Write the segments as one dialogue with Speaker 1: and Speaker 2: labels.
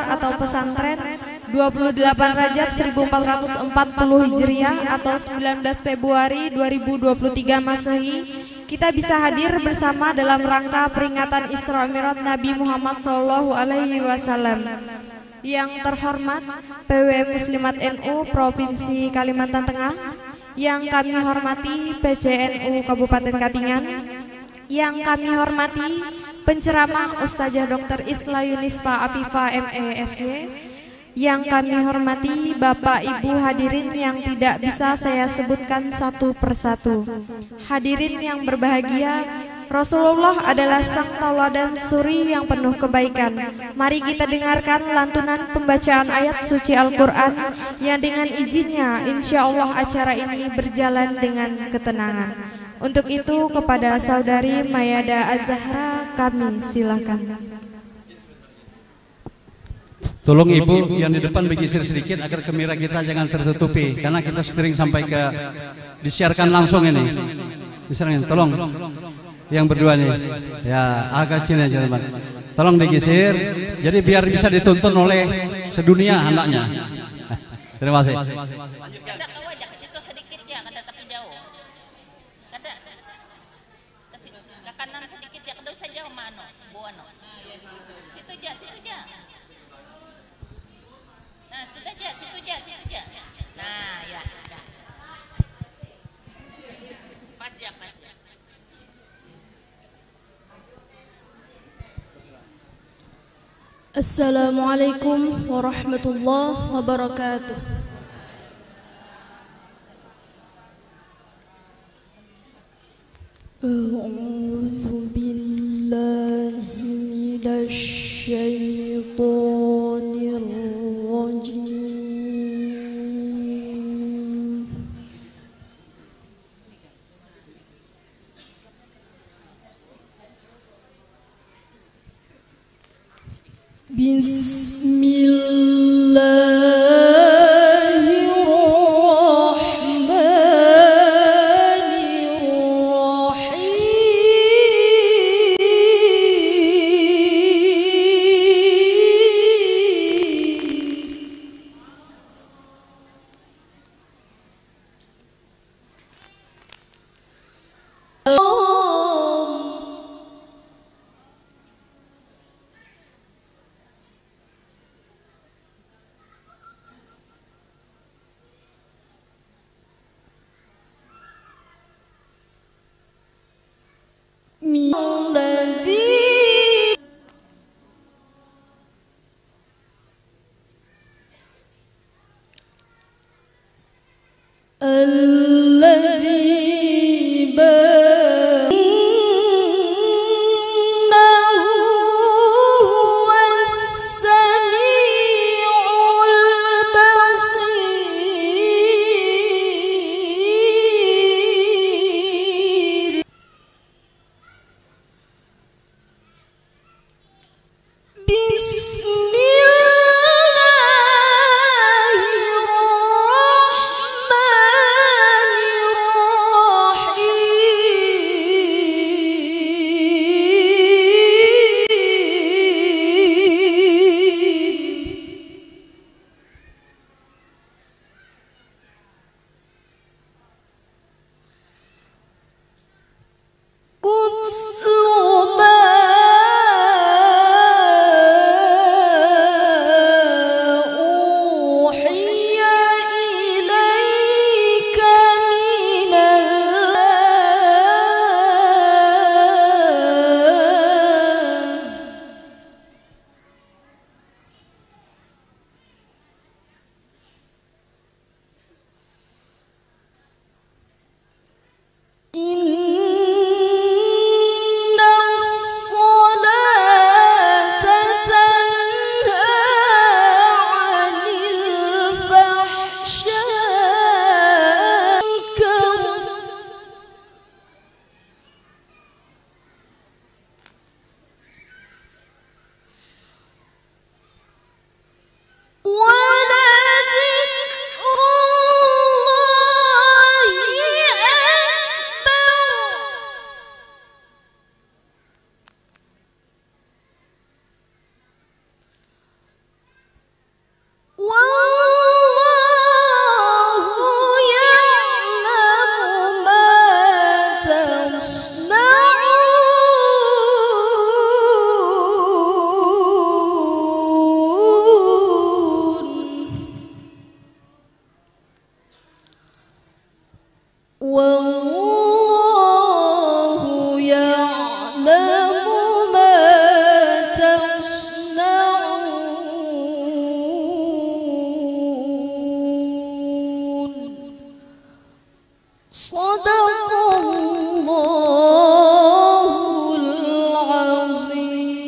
Speaker 1: atau pesantren 28 Rajab 1440 Hijriah atau 19 Februari 2023 Masehi, kita bisa hadir bersama dalam rangka peringatan Isra Mi'raj Nabi Muhammad SAW. Yang terhormat PW Muslimat NU Provinsi Kalimantan Tengah, yang kami hormati PCNU Kabupaten Katingan, yang kami hormati penceramah Ustazah Dr. Isla Yunisfa Afifa MESY, yang kami hormati Bapak Ibu hadirin yang tidak bisa saya sebutkan satu persatu. Hadirin yang berbahagia, Rasulullah adalah sang tauladan suri yang penuh kebaikan. Mari kita dengarkan lantunan pembacaan ayat suci Al-Quran yang dengan izinnya insya Allah acara ini berjalan dengan ketenangan. Untuk itu kepada saudari Mayada Az-Zahra kami silakan.
Speaker 2: Tolong ibu yang di depan bergeser sedikit agar kamera kita jangan tertutupi, karena kita sering sampai ke disiarkan langsung ini. Disiarkan, tolong. Yang berdua nih, ya agak sini aja teman. Tolong digeser, jadi biar bisa ditonton oleh sedunia anaknya. Terima kasih.
Speaker 1: Assalamualaikum warahmatullahi wabarakatuh. A'udzu billahi minasy syaithanir rajim. Wallahu ya'lamu ma tasna'un. Shadaqallahul azim.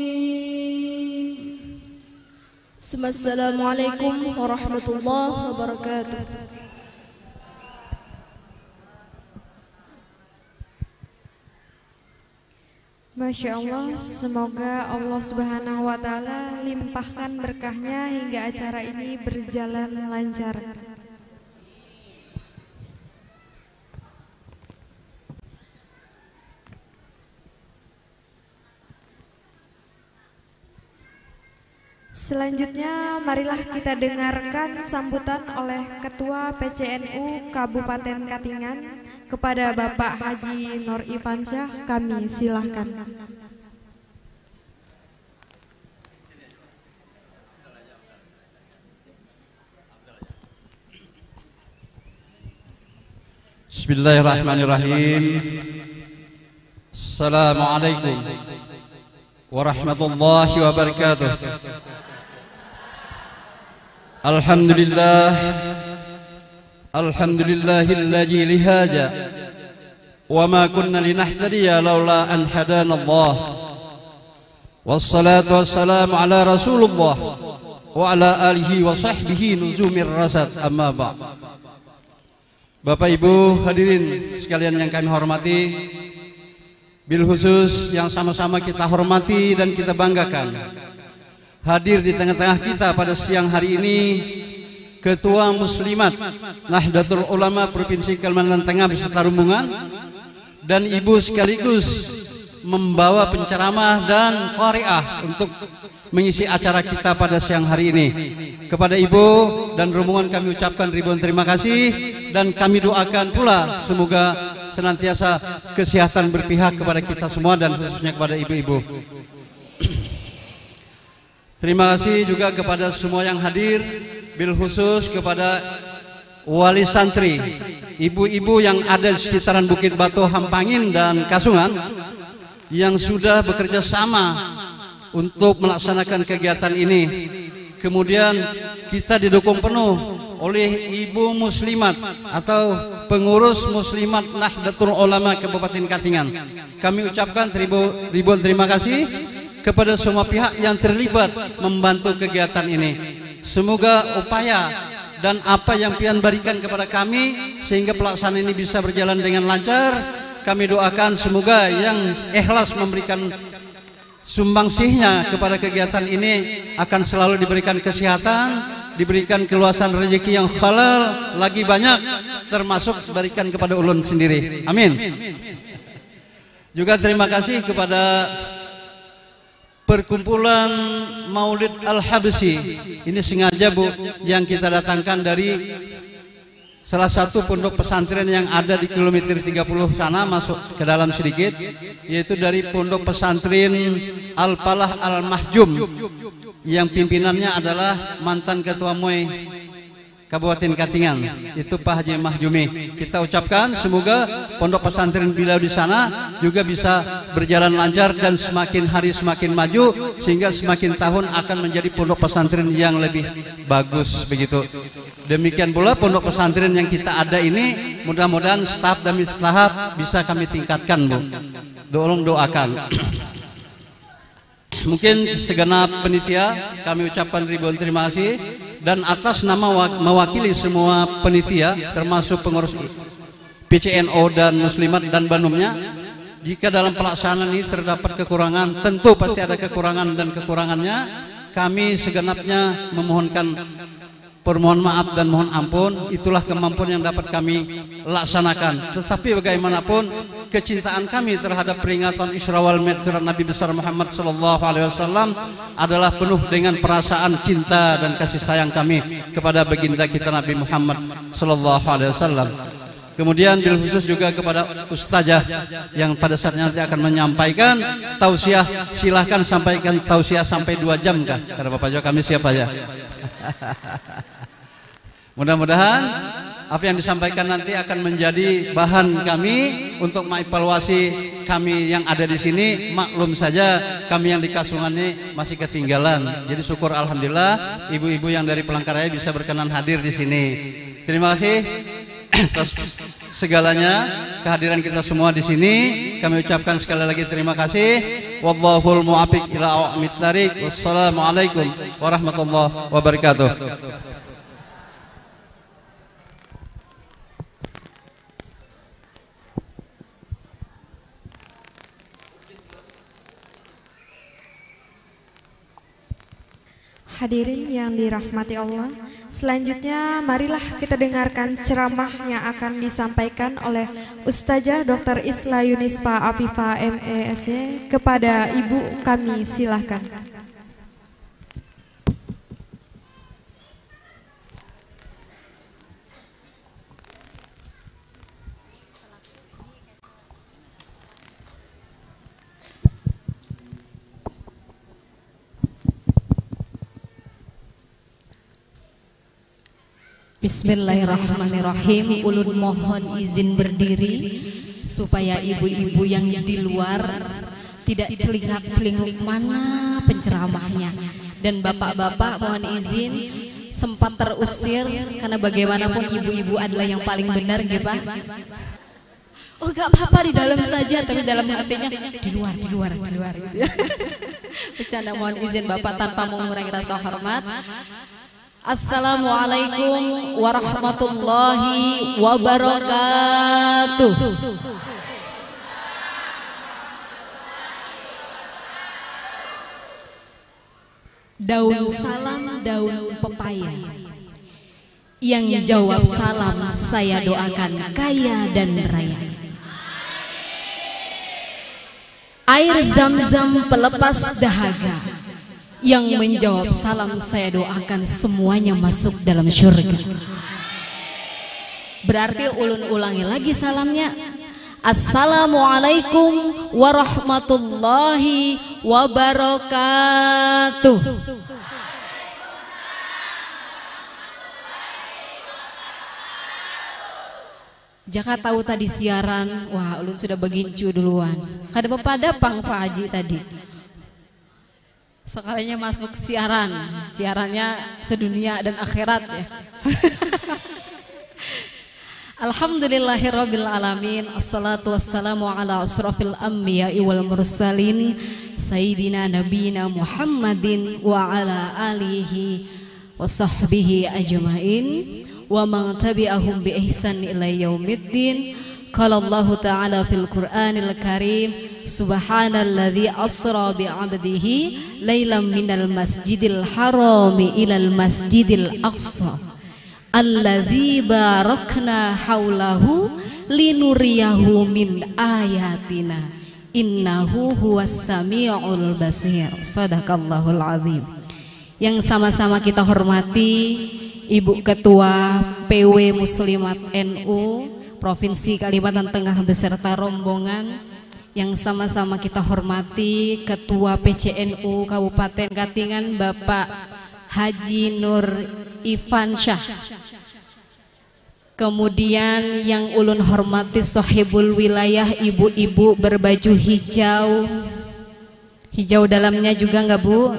Speaker 1: Assalamualaikum warahmatullahi wabarakatuh. Masya Allah, semoga Allah Subhanahu wa Ta'ala limpahkan berkahnya hingga acara ini berjalan lancar. Selanjutnya, marilah kita dengarkan sambutan oleh Ketua PCNU Kabupaten Katingan kepada Bapak Haji Nur Ifansyah. Kami silahkan.
Speaker 2: Bismillahirrahmanirrahim. Assalamualaikum warahmatullahi wabarakatuh. Alhamdulillah, alhamdulillahilladzi lihaja wa ma kunna linahtadiya laula an hadana Allah. Wassalatu wassalamu ala Rasulullah wa ala alihi wa sahbihi nuzumir rasad, amma ba'd. Bapak Ibu hadirin sekalian yang kami hormati, bil khusus yang sama-sama kita hormati dan kita banggakan, hadir di tengah-tengah kita pada siang hari ini Ketua Muslimat Nahdlatul Ulama Provinsi Kalimantan Tengah beserta rombongan, dan ibu sekaligus membawa penceramah dan qari'ah untuk mengisi acara kita pada siang hari ini. Kepada ibu dan rombongan kami ucapkan ribuan terima kasih, dan kami doakan pula semoga senantiasa kesehatan berpihak kepada kita semua dan khususnya kepada ibu-ibu. Terima kasih juga kepada semua yang hadir, bil khusus kepada wali santri, ibu-ibu yang ada di sekitaran Bukit Batu, Hampangin dan Kasungan yang sudah bekerja sama untuk melaksanakan kegiatan ini. Kemudian kita didukung penuh oleh ibu muslimat atau pengurus muslimat Nahdlatul Ulama Kabupaten Katingan. Kami ucapkan ribuan terima kasih kepada semua pihak yang terlibat membantu kegiatan ini. Semoga upaya dan apa yang pian berikan kepada kami sehingga pelaksanaan ini bisa berjalan dengan lancar. Kami doakan semoga yang ikhlas memberikan sumbangsihnya kepada kegiatan ini akan selalu diberikan kesehatan, diberikan keluasan rezeki yang halal lagi banyak, termasuk berikan kepada ulun sendiri. Amin. Juga terima kasih kepada Perkumpulan Maulid Al-Habsi. Ini sengaja Bu yang kita datangkan dari salah satu pondok pesantren yang ada di kilometer 30 sana, masuk ke dalam sedikit, yaitu dari pondok pesantren Al-Falah Al-Mahjum yang pimpinannya adalah mantan Ketua MUI Kabupaten Katingan, itu Pak Haji Mahjumi. Kita ucapkan semoga pondok pesantren beliau di sana juga bisa berjalan lancar dan semakin hari semakin maju, sehingga semakin tahun akan menjadi pondok pesantren yang lebih bagus begitu. Demikian pula pondok pesantren yang kita ada ini, mudah-mudahan staf dan tahap bisa kami tingkatkan Bu. Tolong doakan. Mungkin segenap penitia kami ucapkan ribuan terima kasih, dan atas nama mewakili semua penitia termasuk pengurus PCNO dan Muslimat dan Bandungnya, jika dalam pelaksanaan ini terdapat kekurangan, tentu pasti ada kekurangan dan kekurangannya, kami segenapnya memohonkan permohon maaf dan mohon ampun. Itulah kemampuan yang dapat kami laksanakan. Tetapi bagaimanapun kecintaan kami terhadap peringatan Isra wal Mi'raj Nabi besar Muhammad sallallahu alaihi wasallam adalah penuh dengan perasaan cinta dan kasih sayang kami kepada baginda kita Nabi Muhammad sallallahu alaihi wasallam. Kemudian bil khusus juga kepada ustazah yang pada saatnya nanti akan menyampaikan tausiah. Silahkan sampaikan tausiah sampai 2 jam kah? Karena Bapak Jo kami siap aja. Mudah-mudahan Apa yang disampaikan nanti akan menjadi bahan kami untuk mengevaluasi kami yang ada di sini. Maklum saja kami yang di Kasungan ini masih ketinggalan. Jadi syukur alhamdulillah ibu-ibu yang dari Palangkaraya bisa berkenan hadir di sini. Terima kasih atas segalanya kehadiran kita semua di sini. Kami ucapkan sekali lagi terima kasih. Wallahul muwaffiq ila aqwamit thariq. Wassalamualaikum warahmatullahi wabarakatuh.
Speaker 1: Hadirin yang dirahmati Allah, selanjutnya marilah kita dengarkan ceramah yang akan disampaikan oleh Ustazah Dr. Isla Yunisfa Afifah MESY kepada ibu kami, silahkan.
Speaker 3: Bismillahirrahmanirrahim. Ulun mohon izin berdiri supaya ibu-ibu yang di luar tidak celingak-celinguk mana penceramahnya, dan bapak-bapak mohon izin sempat terusir karena bagaimanapun ibu-ibu adalah yang paling benar, gitu Pak. Oh gak apa-apa di dalam saja, tapi dalamnya artinya di luar gitu ya. Bercanda, mohon izin bapak tanpa mengurangi rasa hormat. Assalamualaikum warahmatullahi wabarakatuh. Daun salam, daun pepaya. Yang jawab salam saya doakan kaya dan raya. Air zam-zam pelepas dahaga. Yang menjawab salam saya doakan semuanya masuk dalam syurga. Berarti ulun ulangi lagi salamnya. Assalamualaikum warahmatullahi wabarakatuh. Jaka tahu tadi siaran, wah ulun sudah begincu duluan. Kada pada pang Pak Haji tadi. Sekalinya masuk siaran, siarannya sedunia dan akhirat ya. Alhamdulillahirabbil alamin. Assalatu wassalamu ala asrofil anbiya'i wal mursalin sayyidina nabiyina Muhammadin wa ala alihi wa sahbihi ajmain wa man tabi'ahum bi ihsan ila yaumiddin. Qala Allah ta'ala fil Qur'anil Karim, subhanalladzi asra bi 'abdihi lailam minal masjidil harami ilal masjidil aqsa alladzi barakna haulahu linuriyahu min ayatina innahu huwas samiul basir. Shadaqallahul azim. Yang sama-sama kita hormati Ibu Ketua PW Muslimat NU Provinsi Kalimantan Tengah beserta rombongan, yang sama-sama kita hormati Ketua PCNU Kabupaten Katingan Bapak Haji Nur Ifansyah. Kemudian yang ulun hormati Sohibul Wilayah, ibu-ibu berbaju hijau. Hijau dalamnya juga enggak Bu?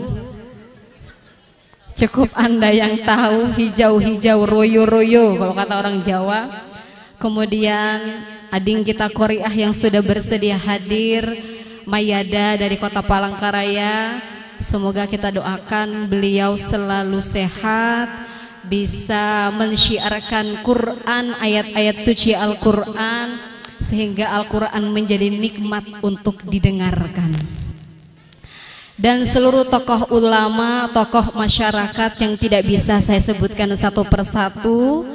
Speaker 3: Cukup Anda yang tahu, hijau-hijau royo-royo kalau kata orang Jawa. Kemudian ading kita Qoriah yang sudah bersedia hadir, Mayada dari Kota Palangkaraya. Semoga kita doakan beliau selalu sehat, bisa mensyiarkan Quran, ayat-ayat suci Al-Quran, sehingga Al-Quran menjadi nikmat untuk didengarkan. Dan seluruh tokoh ulama, tokoh masyarakat yang tidak bisa saya sebutkan satu persatu.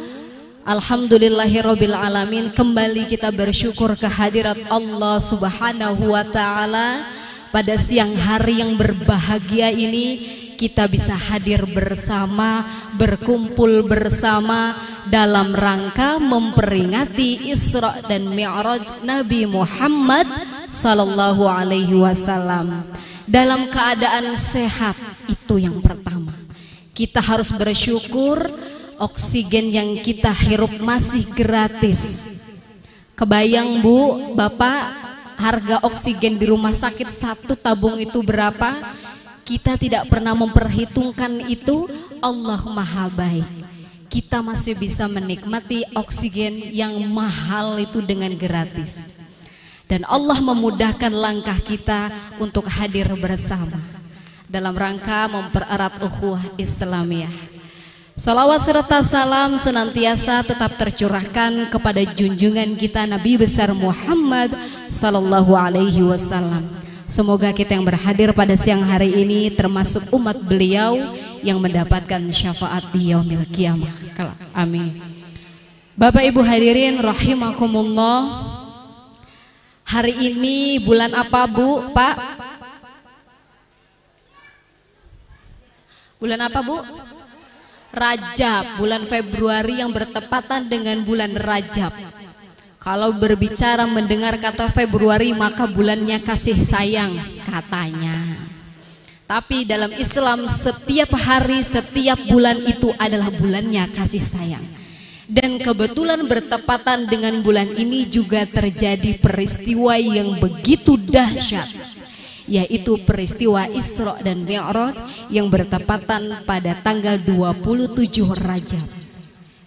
Speaker 3: Alhamdulillahirabbil alamin. Kembali kita bersyukur kehadirat Allah Subhanahu wa taala pada siang hari yang berbahagia ini. Kita bisa hadir bersama, berkumpul bersama dalam rangka memperingati Isra dan Mi'raj Nabi Muhammad sallallahu alaihi wasallam. Dalam keadaan sehat, itu yang pertama. Kita harus bersyukur oksigen yang kita hirup masih gratis. Kebayang Bu, Bapak, harga oksigen di rumah sakit satu tabung itu berapa? Kita tidak pernah memperhitungkan itu. Allah Maha Baik, kita masih bisa menikmati oksigen yang mahal itu dengan gratis. Dan Allah memudahkan langkah kita untuk hadir bersama dalam rangka mempererat ukhuwah Islamiyah. Salawat serta salam senantiasa tetap tercurahkan kepada junjungan kita Nabi besar Muhammad sallallahu alaihi wasallam. Semoga kita yang berhadir pada siang hari ini termasuk umat beliau yang mendapatkan syafaat di yaumil qiyamah. Amin. Bapak Ibu hadirin rahimakumullah. Hari ini bulan apa Bu, Pak? Bulan apa Bu? Rajab, bulan Februari yang bertepatan dengan bulan Rajab. Kalau berbicara mendengar kata Februari maka bulannya kasih sayang katanya. Tapi dalam Islam setiap hari, setiap bulan itu adalah bulannya kasih sayang. Dan kebetulan bertepatan dengan bulan ini juga terjadi peristiwa yang begitu dahsyat, yaitu peristiwa Isra dan Mi'raj yang bertepatan pada tanggal 27 Rajab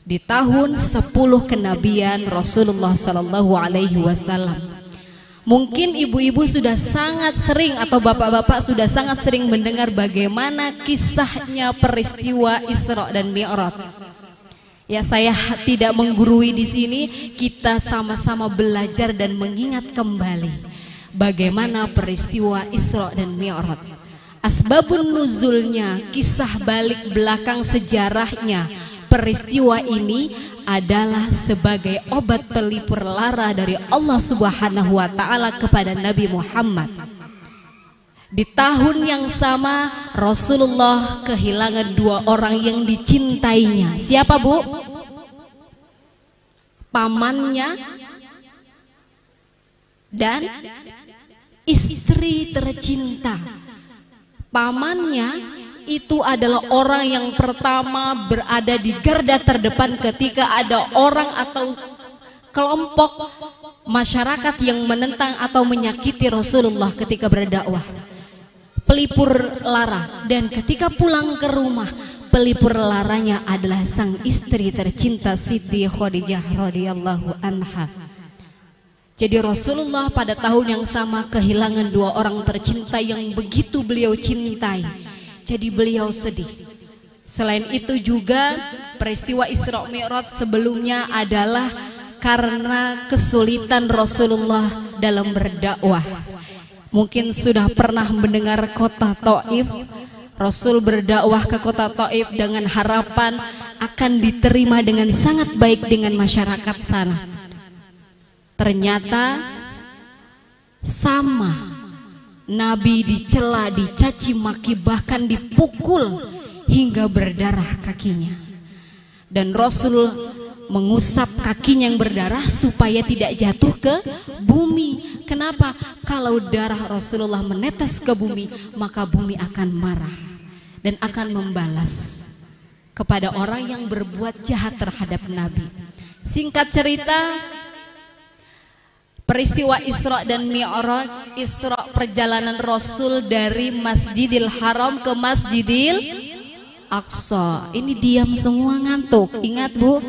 Speaker 3: di tahun 10 kenabian Rasulullah sallallahu alaihi wasallam. Mungkin ibu-ibu sudah sangat sering atau bapak-bapak sudah sangat sering mendengar bagaimana kisahnya peristiwa Isra dan Mi'raj. Ya, saya tidak menggurui di sini, kita sama-sama belajar dan mengingat kembali bagaimana peristiwa Isra dan Mi'raj. Asbabun nuzulnya, kisah balik belakang sejarahnya peristiwa ini adalah sebagai obat pelipur lara dari Allah Subhanahu wa taala kepada Nabi Muhammad. Di tahun yang sama Rasulullah kehilangan dua orang yang dicintainya. Siapa Bu? Pamannya dan istri tercinta. Pamannya itu adalah orang yang pertama berada di garda terdepan ketika ada orang atau kelompok masyarakat yang menentang atau menyakiti Rasulullah ketika berdakwah. Pelipur lara, dan ketika pulang ke rumah pelipur laranya adalah sang istri tercinta Siti Khadijah radhiyallahu anha. Jadi Rasulullah pada tahun yang sama kehilangan dua orang tercinta yang begitu beliau cintai. Jadi beliau sedih. Selain itu juga peristiwa Isra Mi'raj sebelumnya adalah karena kesulitan Rasulullah dalam berdakwah. Mungkin sudah pernah mendengar kota Thaif. Rasul berdakwah ke kota Thaif dengan harapan akan diterima dengan sangat baik dengan masyarakat sana. Ternyata sama, Nabi dicela, dicaci maki, bahkan dipukul hingga berdarah kakinya. Dan Rasul mengusap kakinya yang berdarah supaya tidak jatuh ke bumi. Kenapa? Kalau darah Rasulullah menetes ke bumi, maka bumi akan marah dan akan membalas kepada orang yang berbuat jahat terhadap Nabi. Singkat cerita, peristiwa Isra dan Mi'raj, Isra perjalanan Rasul dari Masjidil Haram ke Masjidil Aqsa. Ini diam semua, ngantuk. Ingat Bu,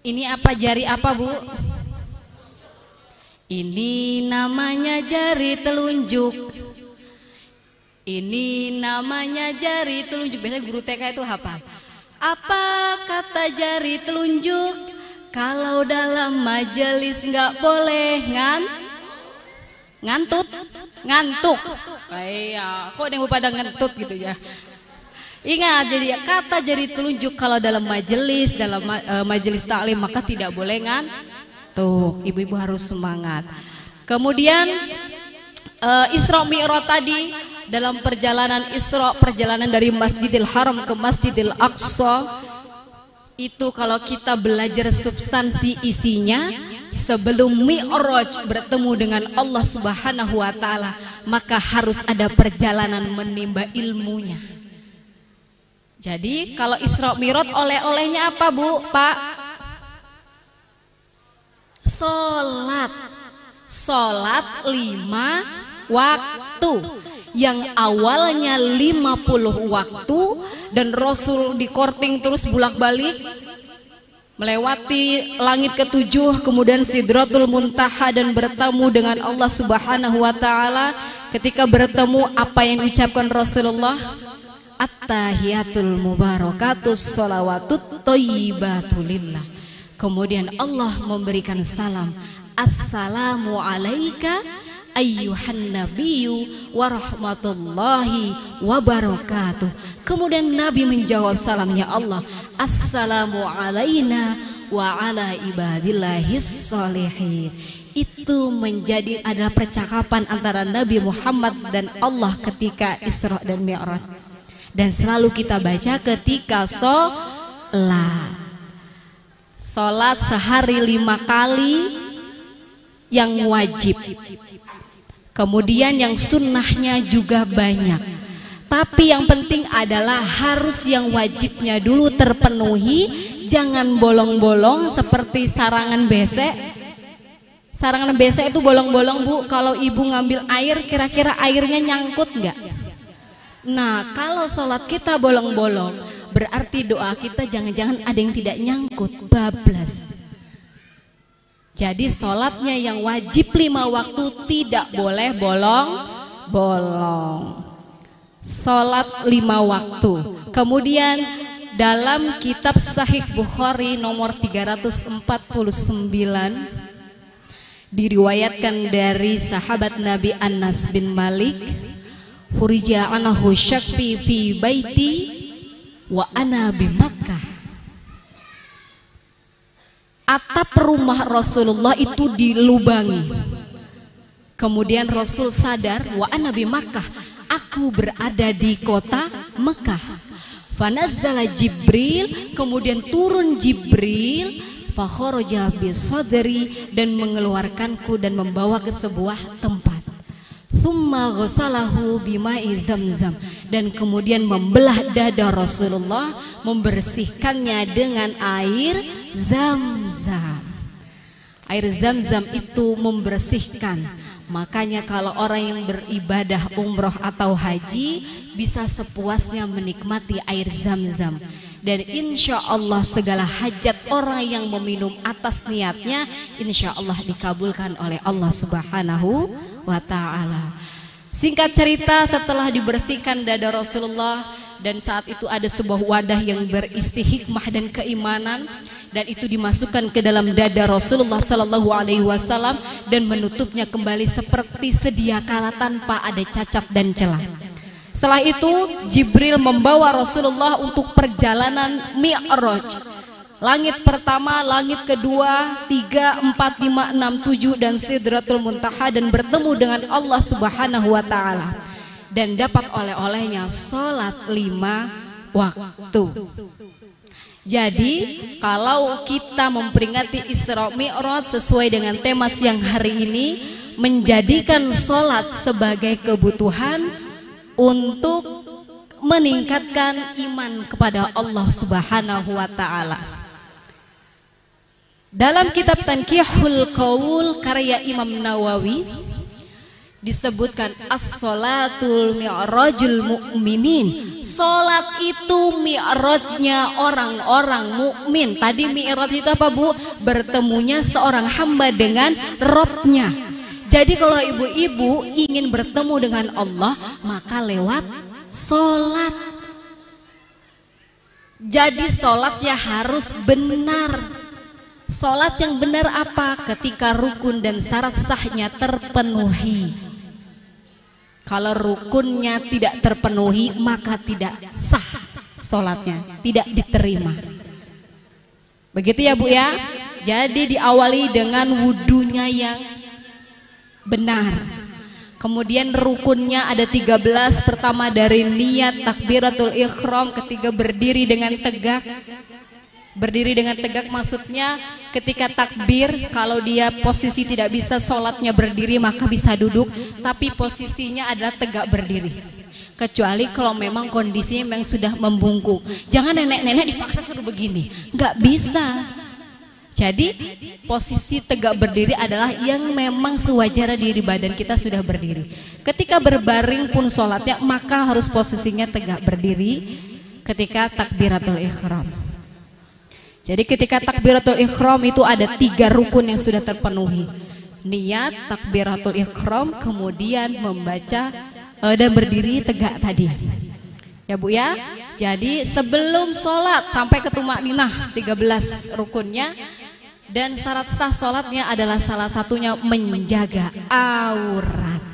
Speaker 3: ini apa, jari apa Bu? Ini namanya jari telunjuk. Ini namanya jari telunjuk. Biasanya guru TK itu hafal. Apa kata jari telunjuk? Kalau dalam majelis nggak boleh ngantuk. Kayak kok yang pada ngentut gitu ya. Ingat, jadi kata jari telunjuk kalau dalam majelis, majelis taklim maka tidak boleh ngantuk. Ibu-ibu harus semangat. Kemudian Isra Mi'raj tadi, dalam perjalanan Isra, perjalanan dari Masjidil Haram ke Masjidil Aqsa, itu kalau kita belajar substansi isinya, sebelum Mi'raj bertemu dengan Allah Subhanahu wa taala, maka harus ada perjalanan menimba ilmunya. Jadi kalau Isra Mi'raj oleh-olehnya apa Bu, Pak? Sholat 5 waktu. Yang awalnya 50 waktu dan Rasul di korting terus bolak-balik melewati langit ke-7, kemudian Sidratul Muntaha dan bertemu dengan Allah Subhanahu wa taala. Ketika bertemu, apa yang diucapkan Rasulullah? At-tahiyatul mubarakatus sholawatut thayyibatulillah. Kemudian Allah memberikan salam, assalamu alaika ayyuhan nabiyyu wa rahmatullahi wa barakatuh. Kemudian Nabi menjawab salamnya Allah, assalamu alaina wa ala ibadillahis sholihin. Itu menjadi adalah percakapan antara Nabi Muhammad dan Allah ketika Isra dan Mi'raj. Dan selalu kita baca ketika sholat sehari 5 kali yang wajib. Kemudian yang sunnahnya juga banyak. Tapi yang penting adalah harus yang wajibnya dulu terpenuhi. Jangan bolong-bolong seperti sarangan besek. Sarangan besek itu bolong-bolong Bu. Kalau ibu ngambil air, kira-kira airnya nyangkut nggak? Nah, kalau sholat kita bolong-bolong, berarti doa kita jangan-jangan ada yang tidak nyangkut, bablas. Jadi sholatnya yang wajib 5 waktu tidak boleh bolong-bolong. Sholat 5 waktu. Kemudian dalam kitab Sahih Bukhari nomor 349 diriwayatkan dari sahabat Nabi Anas bin Malik, Furija anahu syakfi fi baiti wa ana bi Makkah. Atap rumah Rasulullah itu dilubangi. Kemudian Rasul sadar, wa ana bi Makkah, aku berada di kota Mekah. Fanazzala Jibril, kemudian turun Jibril, fakharaja bi sadri, dan mengeluarkanku dan membawa ke sebuah tempat. Thumma ghasalahu bima'i Zamzam, dan kemudian membelah dada Rasulullah, membersihkannya dengan air Zamzam. Air Zamzam itu membersihkan. Makanya kalau orang yang beribadah umroh atau haji bisa sepuasnya menikmati air Zamzam. Dan insya Allah segala hajat orang yang meminum atas niatnya insya Allah dikabulkan oleh Allah Subhanahu wa ta'ala. Singkat cerita, setelah dibersihkan dada Rasulullah, dan saat itu ada sebuah wadah yang berisi hikmah dan keimanan, dan itu dimasukkan ke dalam dada Rasulullah Sallallahu Alaihi Wasallam dan menutupnya kembali seperti sedia kala tanpa ada cacat dan celah. Setelah itu Jibril membawa Rasulullah untuk perjalanan Mi'raj. Langit pertama, langit kedua, 3, 4, 5, 6, 7 dan Sidratul Muntaha, dan bertemu dengan Allah Subhanahu wa taala. Dan dapat oleh-olehnya sholat 5 waktu. Jadi kalau kita memperingati Isra Mi'raj sesuai dengan tema siang hari ini, menjadikan sholat sebagai kebutuhan untuk meningkatkan iman kepada Allah Subhanahu wa ta'ala. Dalam kitab Tankihul Qaul karya Imam Nawawi disebutkan as-sholatul mi'rajul mu'minin. Salat itu mi'rajnya orang-orang mukmin. Tadi mi'raj itu apa Bu? Bertemunya seorang hamba dengan Robnya. Jadi kalau ibu-ibu ingin bertemu dengan Allah, maka lewat sholat. Jadi sholatnya harus benar. Sholat yang benar apa? Ketika rukun dan syarat sahnya terpenuhi. Kalau rukunnya tidak terpenuhi, maka tidak sah sholatnya, tidak diterima. Begitu ya Bu ya. Jadi diawali dengan wudunya yang benar. Kemudian rukunnya ada 13. Pertama dari niat takbiratul ihram, ketiga berdiri dengan tegak. Berdiri dengan tegak maksudnya ketika takbir, kalau dia posisi tidak bisa sholatnya berdiri maka bisa duduk, tapi posisinya adalah tegak berdiri. Kecuali kalau memang kondisinya memang sudah membungkuk. Jangan nenek-nenek dipaksa suruh begini, nggak bisa. Jadi posisi tegak berdiri adalah yang memang sewajarnya diri badan kita sudah berdiri. Ketika berbaring pun sholatnya maka harus posisinya tegak berdiri ketika takbiratul ihram. Jadi ketika takbiratul ihram itu ada 3 rukun yang sudah terpenuhi. Niat, takbiratul ihram, kemudian membaca dan berdiri tegak tadi. Ya Bu ya. Jadi sebelum sholat sampai ke tumakninah 13 rukunnya, dan syarat sah sholatnya adalah salah satunya menjaga aurat.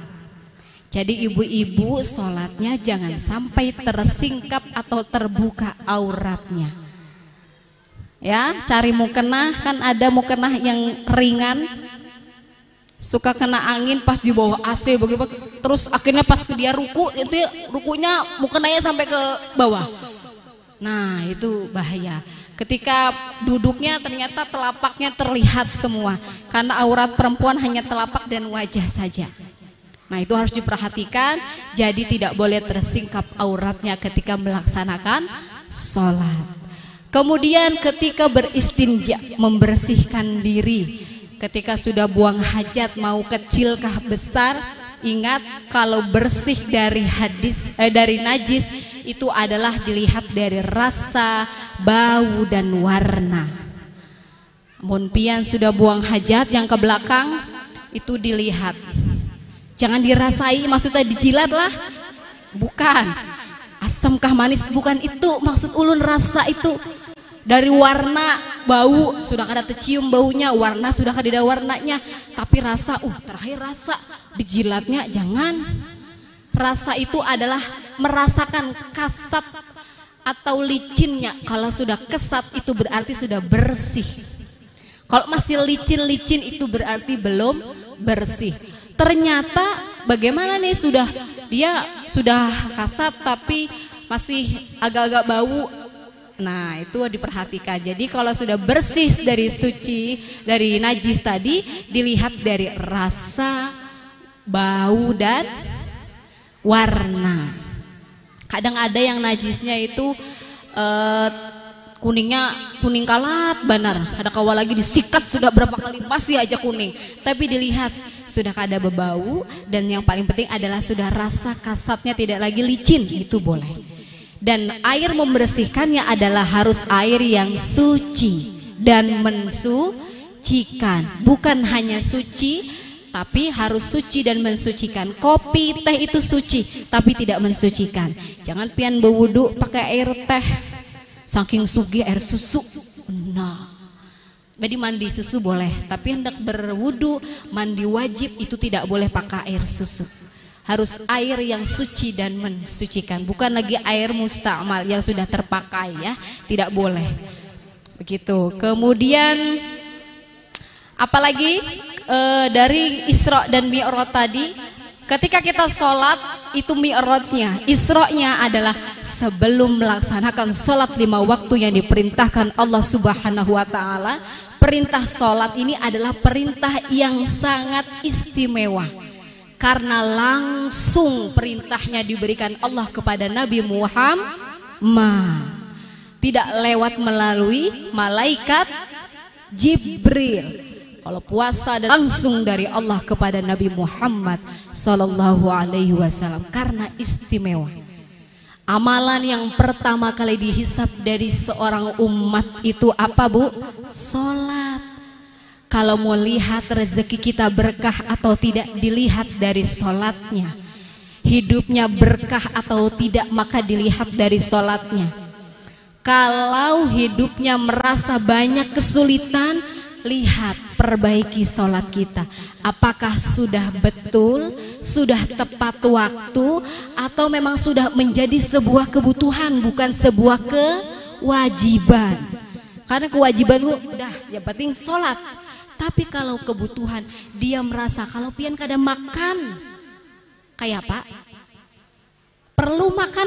Speaker 3: Jadi ibu-ibu sholatnya jangan sampai tersingkap atau terbuka auratnya. Ya, cari mukenah, kan ada mukenah yang ringan, suka kena angin pas di bawah AC begitu, terus akhirnya pas dia ruku itu rukunya mukenahnya sampai ke bawah. Nah itu bahaya. Ketika duduknya ternyata telapaknya terlihat semua, karena aurat perempuan hanya telapak dan wajah saja. Nah itu harus diperhatikan. Jadi tidak boleh tersingkap auratnya ketika melaksanakan sholat. Kemudian ketika beristinja, membersihkan diri. Ketika sudah buang hajat, mau kecilkah besar, ingat kalau bersih dari dari najis itu adalah dilihat dari rasa, bau dan warna. Mun pian sudah buang hajat yang ke belakang itu dilihat. Jangan dirasai, maksudnya dijilat lah. Bukan. Asamkah manis, bukan itu maksud ulun. Rasa itu dari warna, bau sudah kada tercium baunya, warna sudah kada ada warnanya, tapi rasa terakhir rasa dijilatnya jangan. Rasa itu adalah merasakan kasat atau licinnya. Kalau sudah kesat itu berarti sudah bersih. Kalau masih licin-licin itu berarti belum bersih. Ternyata bagaimana nih, dia sudah kasat tapi masih agak-agak bau. Nah itu diperhatikan. Jadi kalau sudah bersih dari suci, dari najis tadi, dilihat dari rasa, bau dan warna. Kadang ada yang najisnya itu kuning kalat benar. Ada kawal lagi disikat sudah berapa kali masih aja kuning. Tapi dilihat sudah kada berbau, dan yang paling penting adalah sudah rasa kasatnya tidak lagi licin, itu boleh. Dan air membersihkannya adalah harus air yang suci dan mensucikan. Bukan hanya suci, tapi harus suci dan mensucikan. Kopi, teh itu suci, tapi tidak mensucikan. Jangan pian berwudu pakai air teh, saking sugi air susu. Nah, jadi mandi susu boleh, tapi hendak berwudu, mandi wajib itu tidak boleh pakai air susu. Harus air yang suci dan mensucikan, bukan lagi air musta'mal yang sudah terpakai ya, tidak boleh begitu. Kemudian apalagi dari Isra dan Mi'raj tadi, ketika kita sholat itu Mi'rajnya, Isra-nya adalah sebelum melaksanakan sholat 5 waktu yang diperintahkan Allah Subhanahu wa Ta'ala. Perintah sholat ini adalah perintah yang sangat istimewa, karena langsung perintahnya diberikan Allah kepada Nabi Muhammad, tidak lewat melalui malaikat Jibril. Kalau puasa langsung dari Allah kepada Nabi Muhammad Sallallahu Alaihi Wasallam, karena istimewa. Amalan yang pertama kali dihisab dari seorang umat itu apa Bu? Sholat. Kalau mau lihat rezeki kita berkah atau tidak, dilihat dari sholatnya. Hidupnya berkah atau tidak, maka dilihat dari sholatnya. Kalau hidupnya merasa banyak kesulitan, lihat, perbaiki sholat kita. Apakah sudah betul, sudah tepat waktu, atau memang sudah menjadi sebuah kebutuhan, bukan sebuah kewajiban. Karena kewajiban udah, yang penting sholat. Tapi kalau kebutuhan, dia merasa kalau pian kada makan, kayak apa? Perlu makan?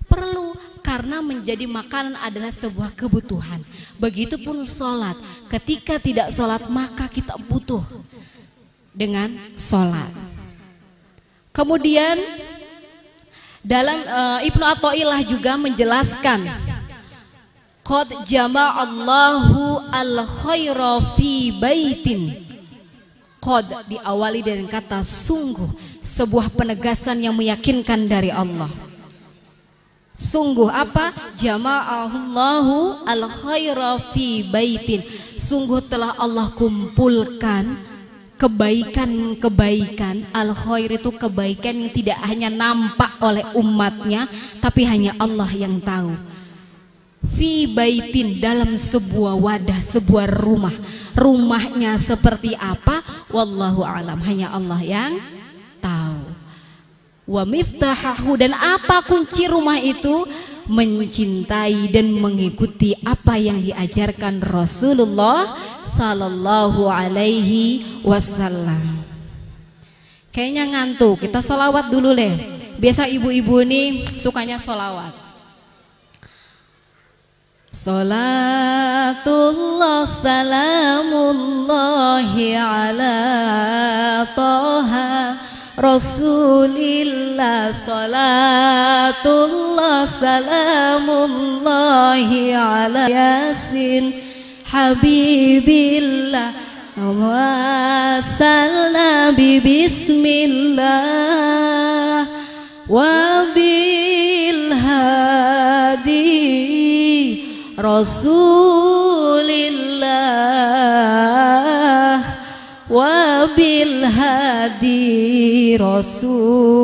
Speaker 3: Perlu, karena menjadi makanan adalah sebuah kebutuhan. Begitupun sholat, ketika tidak sholat maka kita butuh dengan sholat. Kemudian Dalam Ibnu Athaillah juga menjelaskan, qad jama'allahu al-khaira fi baitin. Qad diawali dengan kata sungguh, sebuah penegasan yang meyakinkan dari Allah. Sungguh apa? Jama'allahu al-khaira fi baitin. Sungguh telah Allah kumpulkan kebaikan-kebaikan. Al-khair itu kebaikan yang tidak hanya nampak oleh umatnya, tapi hanya Allah yang tahu. Fi baitin, dalam sebuah wadah, sebuah rumah. Rumahnya seperti apa? Wallahu alam, hanya Allah yang tahu. Wa miftahahu, dan apa kunci rumah itu? Mencintai dan mengikuti apa yang diajarkan Rasulullah Sallallahu Alaihi Wasallam. Kayaknya ngantuk, kita sholawat dulu deh. Biasa ibu-ibu ini sukanya sholawat. Salatullah salamullahi ala Toha Rasulillah. Salatullah salamullahi ala Yasin Habibillah. Wa salnabi bismillah wa bil hadi Rasulillah wa bil hadi Rasulillah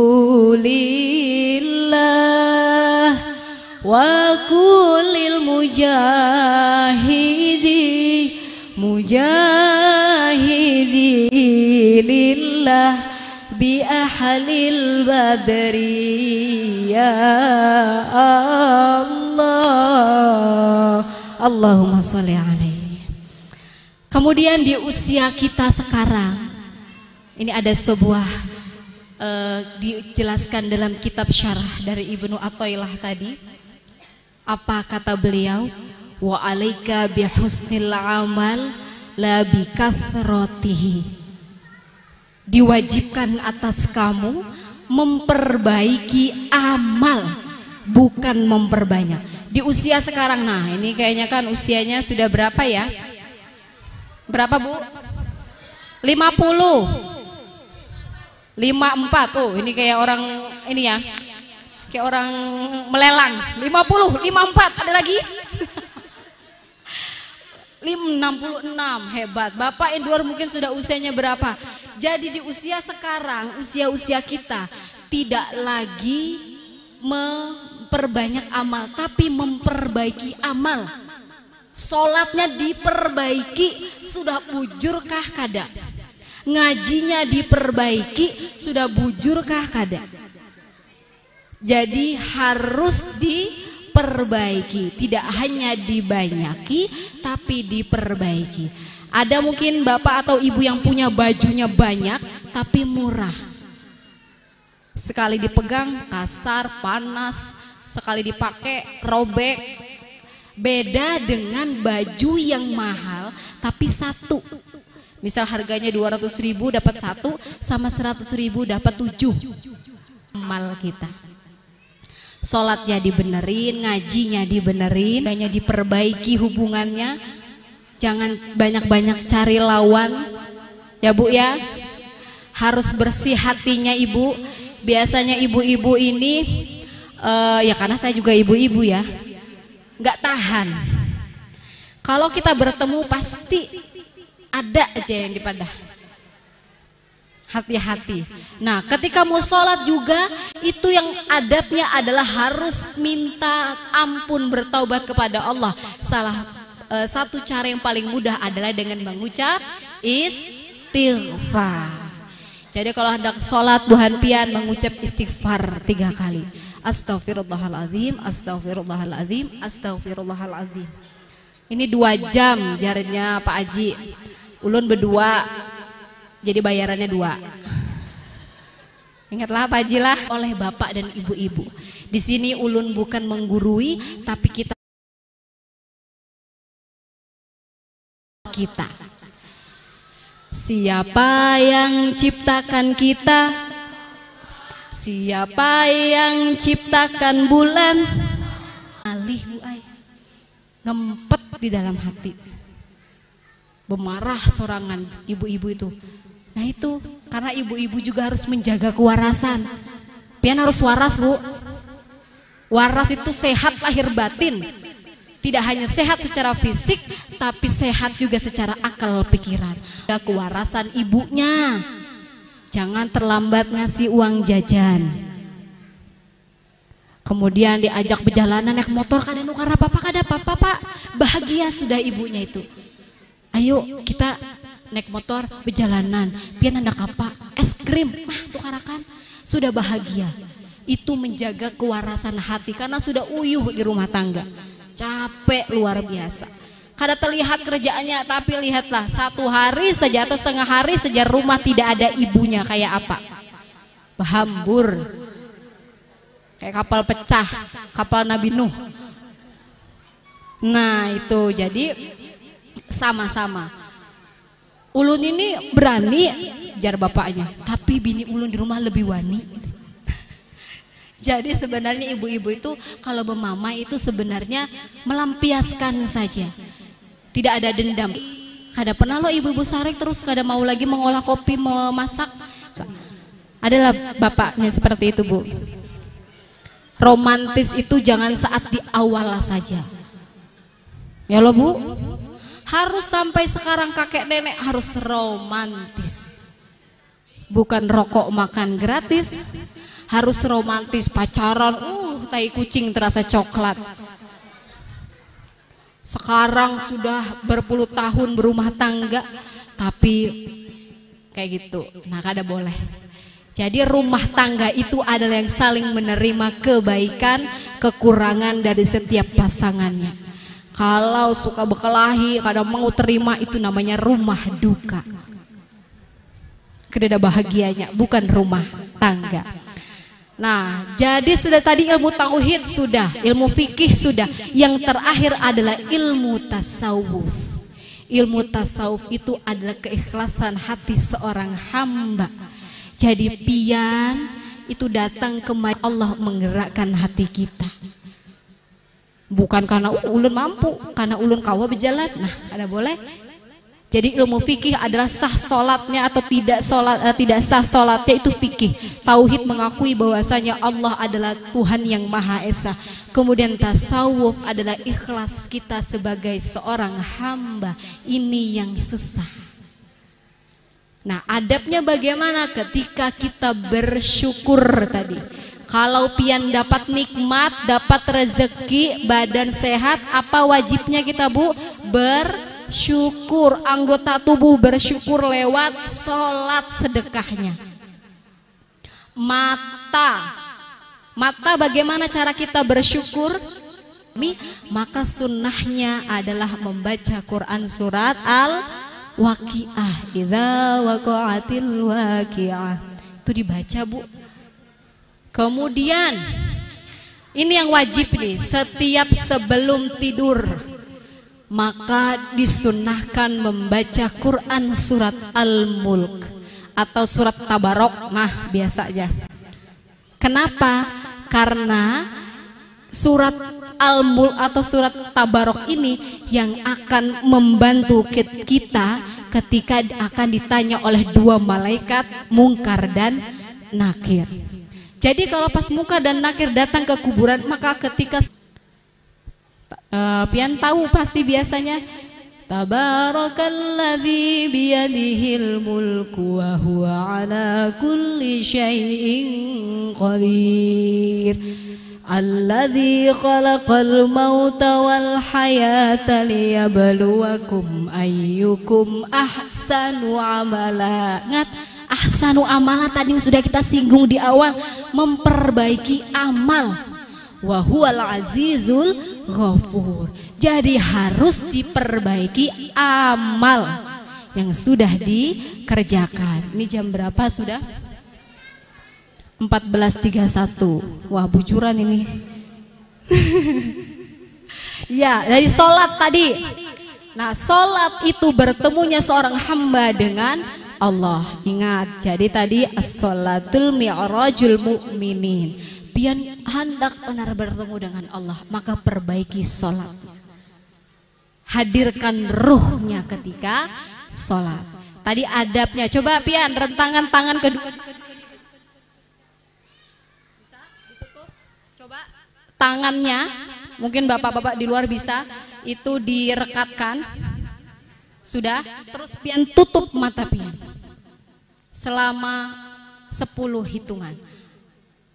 Speaker 3: wa kulil mujahidi lillah bi ahlil badri ya Allah. Allahumma sholli alaihi. Kemudian di usia kita sekarang ini ada sebuah dijelaskan dalam kitab syarah dari Ibnu Athaillah tadi. Apa kata beliau? Wa alaika bihusnil amal la bikathratihi. Diwajibkan atas kamu memperbaiki amal, bukan memperbanyak. Di usia sekarang, nah ini kayaknya kan usianya sudah berapa ya? Berapa Bu? 50 54. Oh ini kayak orang ini ya, kayak orang melelang. 50 54, ada lagi? 66, hebat. Bapak yang luar mungkin sudah usianya berapa? Jadi di usia sekarang, usia-usia kita tidak lagi memperbanyak amal, tapi memperbaiki amal. Sholatnya diperbaiki, sudah bujurkah kada? Ngajinya diperbaiki, sudah bujurkah kada? Jadi harus diperbaiki, tidak hanya dibanyaki tapi diperbaiki. Ada mungkin bapak atau ibu yang punya bajunya banyak tapi murah. Sekali dipegang kasar, panas, sekali dipakai robek. Beda dengan baju yang mahal tapi satu. Misal harganya 200.000 dapat satu, sama 100.000 dapat 7. Amal kita. Sholatnya dibenerin, ngajinya dibenerin, hanya diperbaiki hubungannya. Jangan banyak-banyak cari lawan, ya Bu ya. Harus bersih hatinya ibu. Biasanya ibu-ibu ini, ya karena saya juga ibu-ibu ya, nggak tahan. Kalau kita bertemu pasti ada aja yang dipadah. Hati-hati. Nah, ketika mau sholat juga itu yang adabnya adalah harus minta ampun, bertaubat kepada Allah. Satu cara yang paling mudah adalah dengan mengucap istighfar. Jadi kalau hendak sholat buhan pian mengucap istighfar 3 kali. Astaghfirullahaladzim, astaghfirullahaladzim, astaghfirullahaladzim. Ini 2 jam jarnya Pak Haji. Ulun berdua. Jadi bayarannya 2. Ingatlah Pak Haji lah, oleh bapak dan ibu-ibu. Di sini ulun bukan menggurui, tapi kita Siapa yang ciptakan kita? Siapa yang ciptakan bulan? Alih Bu Ai, ngempet di dalam hati, bemarah sorangan ibu-ibu itu. Nah itu karena ibu-ibu juga harus menjaga kewarasan. Pian harus waras Bu. Waras itu sehat lahir batin. Tidak hanya sehat secara fisik, tapi sehat juga secara akal pikiran. Kewarasan ibunya. Jangan terlambat ngasih uang jajan. Kemudian diajak berjalanan naik motor, kada nukar apa-apa, kada apa-apa Pak. Bahagia sudah ibunya itu. Ayo kita naik motor berjalanan. Pian anda apa? Es krim. Tukarakan. Sudah bahagia. Itu menjaga kewarasan hati karena sudah uyuh di rumah tangga. Capek luar biasa. Kada terlihat kerjaannya, tapi lihatlah satu hari saja atau setengah hari saja rumah tidak ada ibunya kayak apa? Bahambur. Kayak kapal pecah, kapal Nabi Nuh. Nah itu jadi sama-sama. Ulun ini berani jar bapaknya, tapi bini ulun di rumah lebih wani. Jadi sebenarnya ibu-ibu itu kalau bermama itu sebenarnya melampiaskan saja. Tidak ada dendam. Kada pernah lo ibu-ibu sarik terus kada mau lagi mengolah kopi, memasak. Adalah bapaknya seperti itu Bu. Romantis itu jangan saat di awal saja. Ya lo Bu. Harus sampai sekarang kakek nenek harus romantis. Bukan rokok makan gratis. Harus romantis pacaran. Tai kucing terasa coklat. Sekarang sudah berpuluh tahun berumah tangga, tapi kayak gitu. Nah kada boleh. Jadi rumah tangga itu adalah yang saling menerima kebaikan, kekurangan dari setiap pasangannya. Kalau suka berkelahi, kada mau terima, itu namanya rumah duka. Kada ada bahagianya, bukan rumah tangga. Nah, jadi sudah tadi ilmu tauhid sudah, ilmu fikih sudah. Yang terakhir adalah ilmu tasawuf. Ilmu tasawuf itu adalah keikhlasan hati seorang hamba. Jadi pian itu datang ke Allah menggerakkan hati kita. Bukan karena ulun mampu, karena ulun kawa berjalan. Nah, kada boleh. Jadi ilmu fikih adalah sah solatnya atau tidak sah solatnya itu fikih. Tauhid mengakui bahwasanya Allah adalah Tuhan yang Maha Esa. Kemudian tasawuf adalah ikhlas kita sebagai seorang hamba. Ini yang susah. Nah, adabnya bagaimana ketika kita bersyukur tadi? Kalau pian dapat nikmat, dapat rezeki, badan sehat, apa wajibnya kita Bu? Bersyukur, anggota tubuh bersyukur lewat sholat sedekahnya. Mata bagaimana cara kita bersyukur? Maka sunnahnya adalah membaca Quran surat Al-Waqiah. Idza waqa'atil waqi'ah. Itu dibaca Bu. Kemudian ini yang wajib nih, setiap sebelum tidur maka disunnahkan membaca Quran surat Al-Mulk atau surat Tabarok. Nah, biasanya. Kenapa? Karena surat Al-Mulk atau surat Tabarok ini yang akan membantu kita ketika akan ditanya oleh dua malaikat, Mungkar dan Nakir. Jadi kalau pas Mungkar dan Nakir datang ke kuburan, maka ketika pian tahu pasti biasanya Tabarakalladzi biyadihil mulku wa huwa ala kulli syai'in qadir. Alladzi khalaqal mauta wal hayata liyabluwakum ayyukum ahsanu amala. Ingat, ahsanu amala tadi yang sudah kita singgung di awal, memperbaiki amal. Wa huwal azizul ghafur. Jadi harus diperbaiki amal yang sudah dikerjakan. Ini jam berapa sudah? 14.31. Wah, bujuran ini. Ya, dari sholat tadi. Nah, sholat itu bertemunya seorang hamba dengan Allah. Ingat, jadi tadi as-sholatul mi'rajul mu'minin. Pian hendak benar bertemu dengan Allah, maka perbaiki sholat. Hadirkan ruhnya ketika sholat. Tadi adabnya. Coba pian rentangan tangan kedua. Bisa ditutup? Coba tangannya. Mungkin bapak-bapak di luar bisa. Itu direkatkan. Sudah? Terus pian tutup mata pian selama 10 hitungan.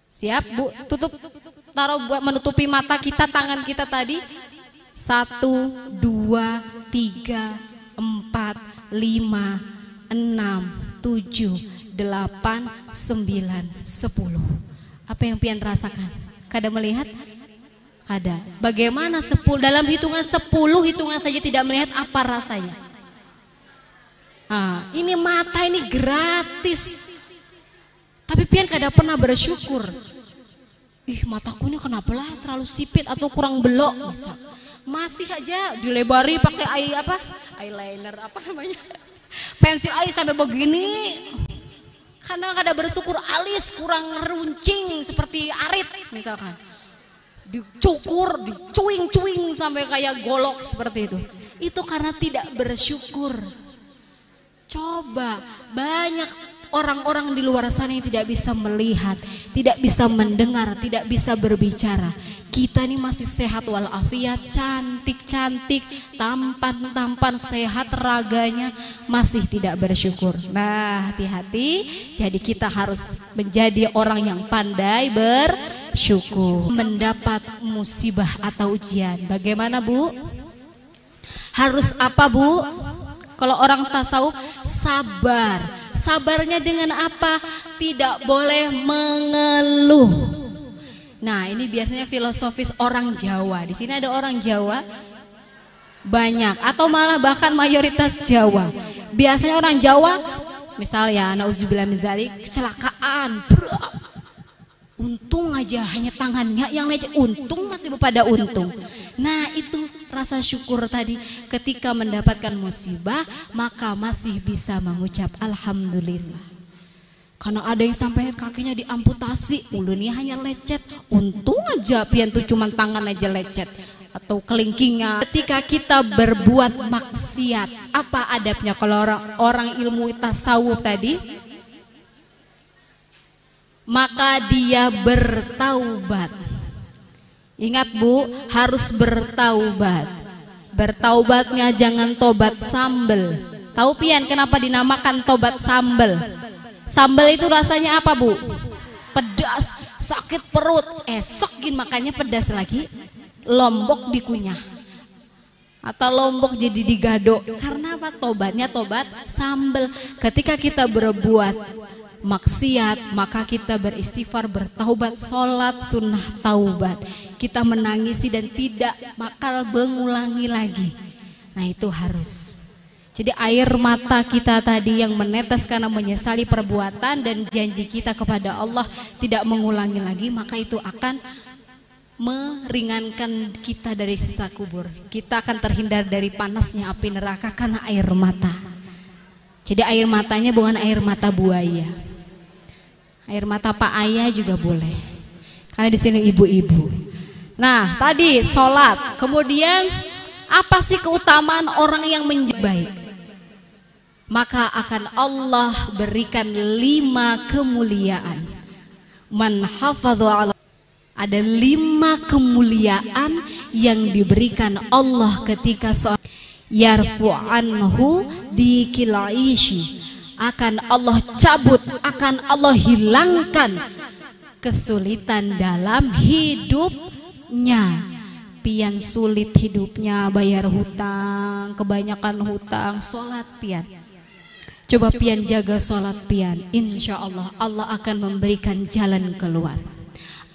Speaker 3: Siap Bu? Tutup, taruh buat menutupi mata kita, tangan kita tadi. 1, 2, 3, 4, 5, 6, 7, 8, 9, 10. Apa yang pian rasakan? Kada melihat? Kada. Bagaimana 10 dalam hitungan 10 hitungan saja tidak melihat, apa rasanya? Nah, ini mata ini gratis. Tapi pian kada pernah bersyukur. Ih, mataku ini kenapa lah terlalu sipit atau kurang belok misal. Masih aja dilebari pakai eyeliner apa namanya? Pensil alis sampai begini. Karena kada bersyukur, alis kurang runcing seperti arit misalkan. Dicukur, dicuing-cuing sampai kayak golok seperti itu. Itu karena tidak bersyukur. Coba, banyak orang-orang di luar sana yang tidak bisa melihat, tidak bisa mendengar, tidak bisa berbicara. Kita ini masih sehat walafiat, cantik-cantik, tampan-tampan, sehat raganya, masih tidak bersyukur. Nah, hati-hati. Jadi kita harus menjadi orang yang pandai bersyukur. Mendapat musibah atau ujian, bagaimana Bu? Harus apa Bu? Kalau orang tasawuf, sabar. Sabarnya dengan apa? Tidak boleh mengeluh. Nah, ini biasanya filosofis orang Jawa. Di sini ada orang Jawa banyak, atau malah bahkan mayoritas Jawa. Biasanya orang Jawa, misalnya nauzubillah min dzalik, kecelakaan. Untung aja hanya tangannya yang lecet, untung masih pada untung. Nah, itu rasa syukur tadi, ketika mendapatkan musibah maka masih bisa mengucap alhamdulillah. Karena ada yang sampai kakinya diamputasi, ulunnya hanya lecet, untung aja pian tuh cuman tangan aja lecet atau kelingkingnya. Ketika kita berbuat maksiat, apa adabnya kalau orang ilmu tasawuf tadi? Maka dia bertaubat. Ingat Bu, harus bertaubat. Bertaubatnya jangan tobat sambel. Tahu pian kenapa dinamakan tobat sambel? Sambel itu rasanya apa Bu? Pedas, sakit perut. Esok gin makannya pedas lagi. Lombok dikunyah. Atau lombok jadi digado. Karena apa? Tobatnya tobat sambel. Ketika kita berbuat maksiat, maka kita beristighfar, bertaubat, sholat sunnah taubat. Kita menangisi dan tidak bakal mengulangi lagi. Nah, itu harus. Jadi air mata kita tadi yang menetes karena menyesali perbuatan dan janji kita kepada Allah tidak mengulangi lagi, maka itu akan meringankan kita dari siksa kubur. Kita akan terhindar dari panasnya api neraka karena air mata. Jadi air matanya bukan air mata buaya. Air mata Pak Ayah juga boleh. Karena di sini ibu-ibu. Nah, tadi sholat. Kemudian apa sih keutamaan orang yang menjadi baik? Maka akan Allah berikan 5 kemuliaan. Man hafadhu ala. Ada 5 kemuliaan yang diberikan Allah ketika sholat. Yarfu anhu dikilaishi. Akan Allah cabut, akan Allah hilangkan kesulitan dalam hidupnya. Pian sulit hidupnya, bayar hutang, kebanyakan hutang, sholat pian. Coba pian jaga sholat pian, insya Allah Allah akan memberikan jalan keluar.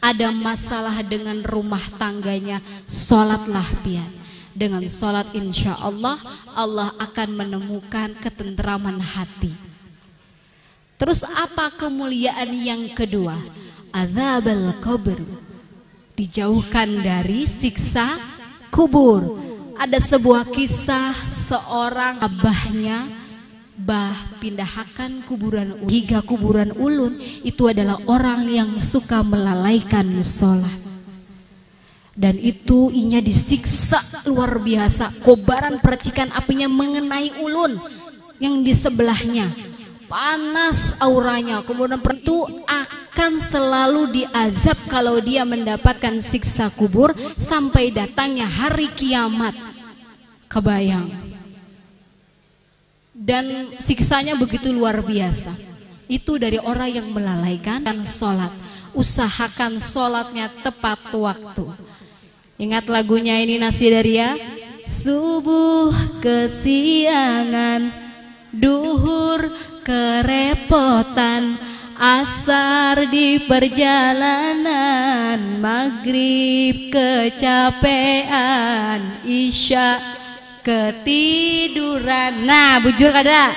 Speaker 3: Ada masalah dengan rumah tangganya, sholatlah pian. Dengan sholat insya Allah Allah akan menemukan ketenteraman hati. Terus apa kemuliaan yang kedua? Adzabul kubur. Dijauhkan dari siksa kubur. Ada sebuah kisah seorang abahnya pindahakan kuburan hingga kuburan ulun, itu adalah orang yang suka melalaikan sholat. Dan itu inya disiksa luar biasa. Kobaran percikan apinya mengenai ulun yang di sebelahnya, panas auranya. Kemudian itu akan selalu diazab kalau dia mendapatkan siksa kubur sampai datangnya hari kiamat. Kebayang. Dan siksanya begitu luar biasa. Itu dari orang yang melalaikan sholat. Usahakan sholatnya tepat waktu. Ingat lagunya ini, Nasidaria. Subuh kesiangan, duhur kerepotan, asar di perjalanan, maghrib kecapean, isya ketiduran. Nah, bujur kada?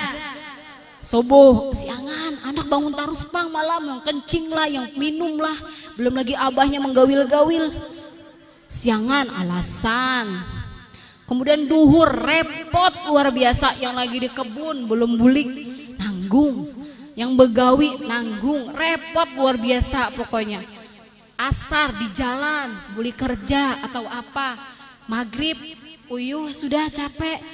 Speaker 3: Subuh siangan, anak bangun terus pang malam, yang kencing lah, yang minum lah, belum lagi abahnya menggawil-gawil. Siangan alasan. Kemudian duhur repot luar biasa, yang lagi di kebun belum bulik nanggung, yang begawi nanggung, repot luar biasa pokoknya. Asar di jalan, buli kerja atau apa, maghrib uyuh sudah capek,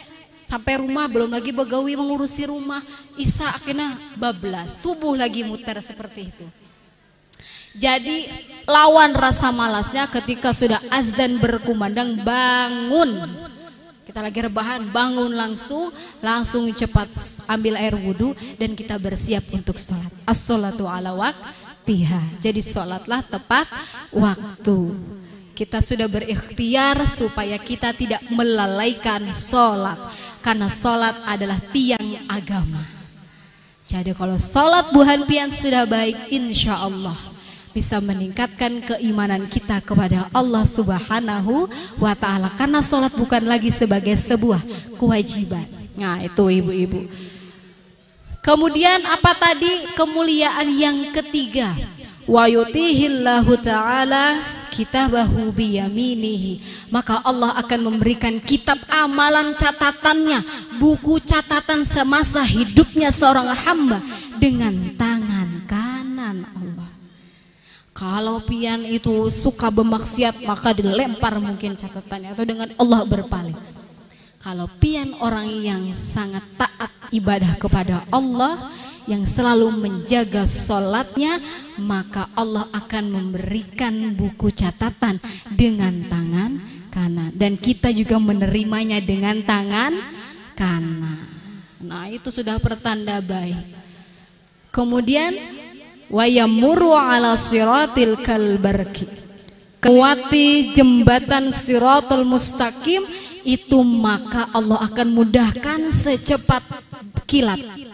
Speaker 3: sampai rumah belum lagi begawi mengurusi rumah, isya akhirnya bablas, subuh lagi muter seperti itu. Jadi lawan rasa malasnya ketika sudah azan berkumandang, bangun. Kita lagi rebahan, bangun langsung cepat ambil air wudhu dan kita bersiap untuk sholat. As-sholatu ala waqtiha. Jadi sholatlah tepat waktu. Kita sudah berikhtiar supaya kita tidak melalaikan sholat, karena sholat adalah tiang agama. Jadi kalau sholat buhan pian sudah baik, insya Allah bisa meningkatkan keimanan kita kepada Allah Subhanahu wa ta'ala, karena sholat bukan lagi sebagai sebuah kewajiban. Nah itu ibu-ibu. Kemudian apa tadi kemuliaan yang ketiga? Wa yutihillahu ta'ala kitabahu biyaminihi, maka Allah akan memberikan kitab amalan catatannya, buku catatan semasa hidupnya seorang hamba dengan tangan kanan Allah. Kalau pian itu suka bermaksiat, maka dilempar mungkin catatannya atau dengan Allah berpaling. Kalau pian orang yang sangat taat ibadah kepada Allah, yang selalu menjaga sholatnya, maka Allah akan memberikan buku catatan dengan tangan kanan, dan kita juga menerimanya dengan tangan kanan. Nah itu sudah pertanda baik. Kemudian wa yamurru ala siratil kalbarki, kuwati jembatan siratul mustaqim itu, maka Allah akan mudahkan secepat kilat.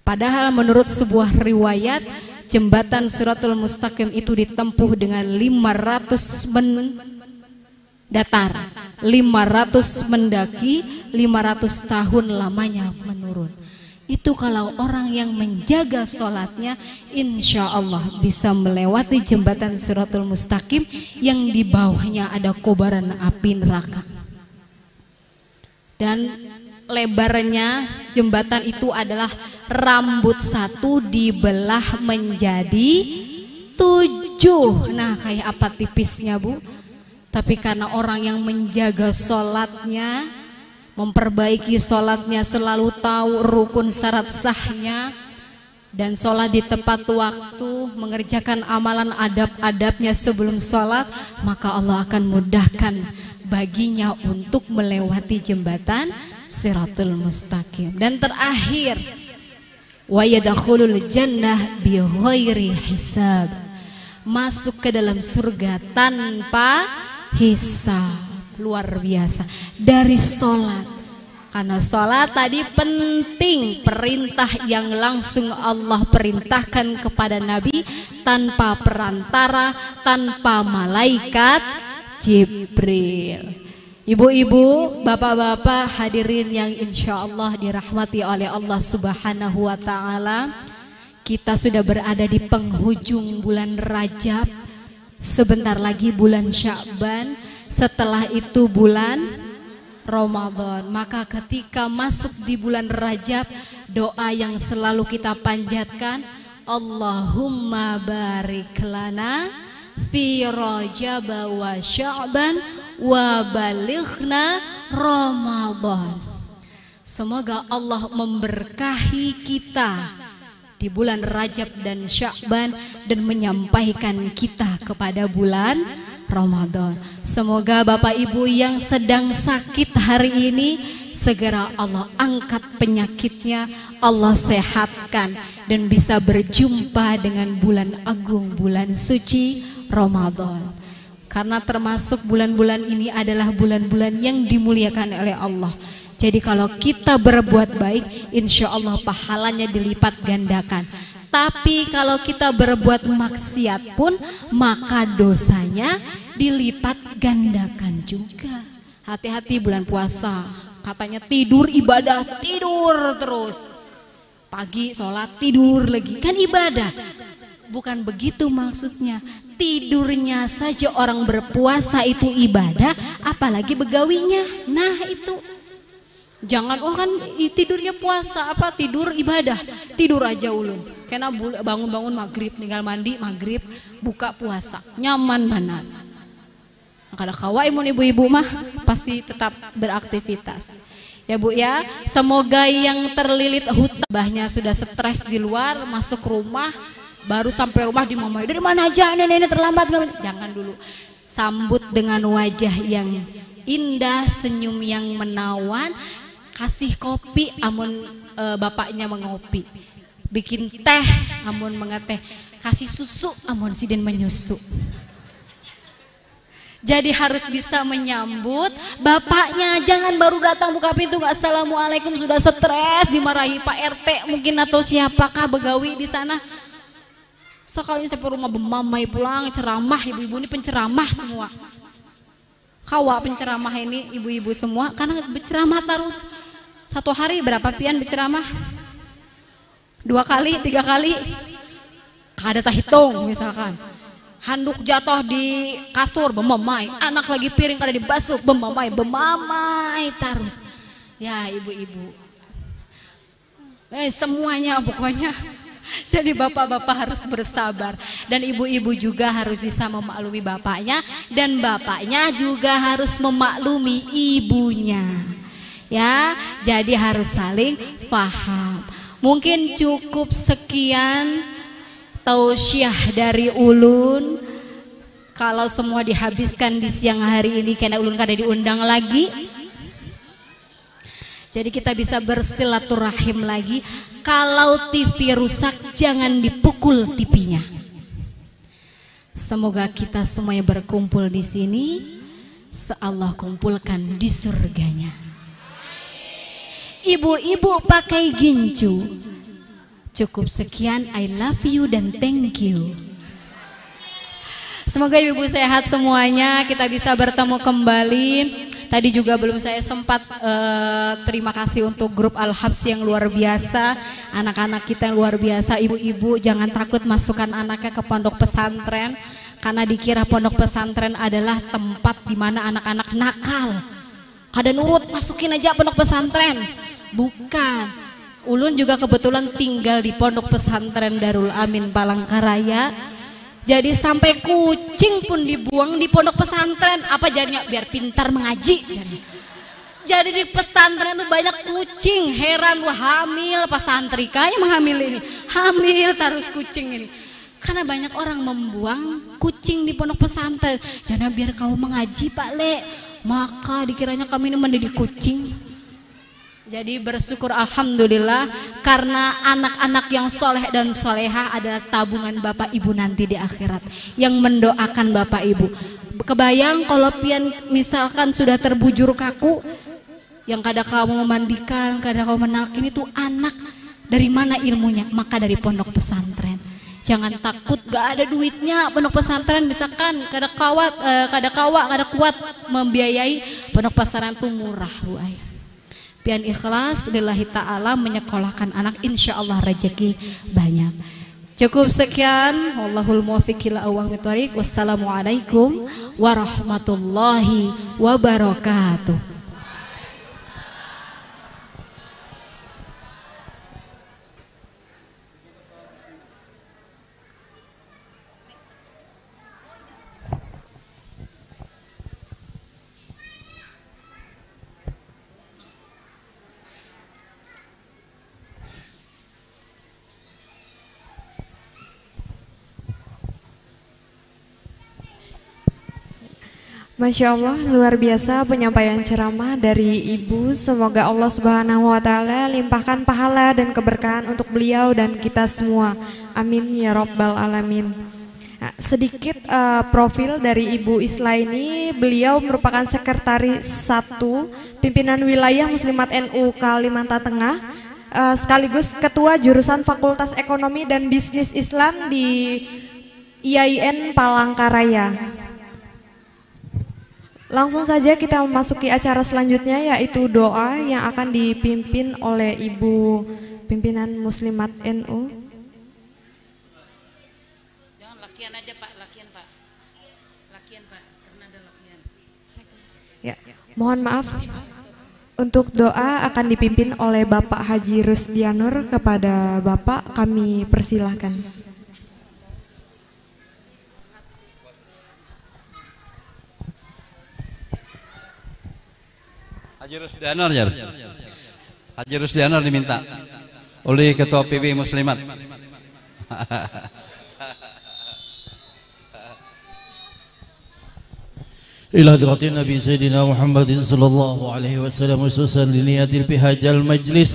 Speaker 3: Padahal menurut sebuah riwayat, jembatan siratul mustaqim itu ditempuh dengan 500 mendatar, 500 mendaki, 500 tahun lamanya menurun. Itu kalau orang yang menjaga sholatnya, insya Allah bisa melewati jembatan siratul mustaqim yang di bawahnya ada kobaran api neraka. Dan lebarnya jembatan itu adalah rambut satu dibelah menjadi 7. Nah kayak apa tipisnya Bu? Tapi karena orang yang menjaga sholatnya, memperbaiki sholatnya, selalu tahu rukun syarat sahnya, dan sholat di tepat waktu, mengerjakan amalan adab-adabnya sebelum sholat, maka Allah akan mudahkan baginya untuk melewati jembatan siratul mustaqim. Dan terakhir, wa yadkhulul jannah bi ghairi hisab, masuk ke dalam surga tanpa hisab. Luar biasa dari sholat, karena sholat tadi penting, perintah yang langsung Allah perintahkan kepada Nabi tanpa perantara, tanpa malaikat Jibril. Ibu-ibu, bapak-bapak hadirin yang insya Allah dirahmati oleh Allah Subhanahu wa ta'ala, kita sudah berada di penghujung bulan Rajab, sebentar lagi bulan Sya'ban, setelah itu bulan Ramadan. Maka ketika masuk di bulan Rajab, doa yang selalu kita panjatkan, Allahumma barik lana fi Rajab wa Sya'ban wa balighna Ramadan. Semoga Allah memberkahi kita di bulan Rajab dan Sya'ban dan menyampaikan kita kepada bulan Ramadan. Semoga Bapak Ibu yang sedang sakit hari ini segera Allah angkat penyakitnya, Allah sehatkan dan bisa berjumpa dengan bulan agung, bulan suci Ramadan. Karena termasuk bulan-bulan ini adalah bulan-bulan yang dimuliakan oleh Allah. Jadi kalau kita berbuat baik, insya Allah pahalanya dilipat gandakan. Tapi kalau kita berbuat maksiat pun, maka dosanya dilipat gandakan juga. Hati-hati bulan puasa, katanya tidur ibadah, tidur terus. Pagi sholat, tidur lagi, kan ibadah. Bukan begitu maksudnya. Tidurnya saja orang berpuasa itu ibadah, apalagi begawinya. Nah itu. Jangan, oh kan tidurnya puasa, apa tidur ibadah, tidur aja ulun. Karena bangun-bangun maghrib, tinggal mandi maghrib, buka puasa, nyaman banget. Kada kawa imun ibu-ibu mah pasti tetap beraktivitas. Ya Bu ya, semoga yang terlilit hutbahnya sudah stres di luar, masuk rumah, baru sampai rumah dimamai, dari mana aja nenek terlambat. Jangan dulu, sambut dengan wajah yang indah, senyum yang menawan. Kasih kopi amun bapaknya mengopi, bikin teh amun mengeteh, kasih susu amun sidin menyusu. Jadi harus bisa menyambut bapaknya, jangan baru datang buka pintu nggak assalamualaikum sudah stres, dimarahi Pak RT mungkin atau siapakah begawi di sana. Sekali sampai rumah bemamai pulang ceramah, ibu-ibu ini penceramah semua. Kawa penceramah ini ibu-ibu semua karena berceramah terus. Satu hari berapa pian berceramah? 2 kali, 3 kali? Kada tak hitung misalkan. Handuk jatuh di kasur, bemamai. Anak lagi piring kada dibasuh, bemamai terus. Ya ibu-ibu. Semuanya pokoknya. Jadi bapak-bapak harus bersabar dan ibu-ibu juga harus bisa memaklumi bapaknya dan bapaknya juga harus memaklumi ibunya. Ya, jadi harus saling paham. Mungkin cukup sekian tausiah dari ulun. Kalau semua dihabiskan di siang hari ini karena ulun kada diundang lagi. Jadi kita bisa bersilaturahim lagi. Kalau TV rusak jangan dipukul TV-nya. Semoga kita semuanya berkumpul di sini, Allah kumpulkan di surganya. Ibu-ibu pakai gincu. Cukup sekian, I love you dan thank you. Semoga ibu-ibu sehat semuanya, kita bisa bertemu kembali. Tadi juga belum saya sempat terima kasih untuk grup Al-Habs yang luar biasa, anak-anak kita yang luar biasa. Ibu-ibu jangan takut masukkan anaknya ke pondok pesantren, karena dikira pondok pesantren adalah tempat di mana anak-anak nakal. Kada nurut, masukin aja pondok pesantren. Bukan. Ulun juga kebetulan tinggal di pondok pesantren Darul Amin Palangkaraya. Jadi sampai kucing pun dibuang di pondok pesantren. Apa jadinya? Biar pintar mengaji. Jadi di pesantren itu banyak kucing. Heran, wah hamil pas santri kayaknya menghamil ini. Hamil terus kucing ini. Karena banyak orang membuang kucing di pondok pesantren. Jangan biar kau mengaji Pak Le. Maka dikiranya kami ini mendidik kucing. Jadi bersyukur alhamdulillah karena anak-anak yang soleh dan solehah adalah tabungan Bapak Ibu nanti di akhirat yang mendoakan Bapak Ibu. Kebayang kalau pian misalkan sudah terbujur kaku, yang kadang kamu memandikan, kadang kamu menalkin itu anak, dari mana ilmunya? Maka dari pondok pesantren. Jangan takut gak ada duitnya pondok pesantren, misalkan kadang kuat membiayai pondok pesantren itu murah Bu Ay. Pian ikhlas lillahi ta'ala menyekolahkan anak, insya Allah rezeki banyak. Cukup sekian, wallahul muwaffiq ila aqwamit thoriq. Wassalamualaikum warahmatullahi wabarakatuh.
Speaker 1: Masya Allah, luar biasa penyampaian ceramah dari Ibu. Semoga Allah Subhanahu wa Ta'ala limpahkan pahala dan keberkahan untuk beliau dan kita semua. Amin ya Rabbal Alamin. Nah, sedikit profil dari Ibu Isla ini, beliau merupakan sekretaris 1 pimpinan wilayah Muslimat NU Kalimantan Tengah, sekaligus ketua jurusan Fakultas Ekonomi dan Bisnis Islam di IAIN Palangkaraya. Langsung saja kita memasuki acara selanjutnya, yaitu doa yang akan dipimpin oleh Ibu pimpinan Muslimat NU.
Speaker 3: Jangan lakian aja Pak, lakian Pak. Lakian Pak, karena ada lakian.
Speaker 1: Ya, mohon maaf. Untuk doa akan dipimpin oleh Bapak Haji Rusdianur. Kepada Bapak kami persilahkan.
Speaker 2: Haji Rusdianur ya. Haji Rusdianur diminta oleh Ketua PB Muslimat.
Speaker 4: إلى حضرة النبي سيدنا محمد صلى الله عليه وسلم وسوسا لنياد بهاج المجلس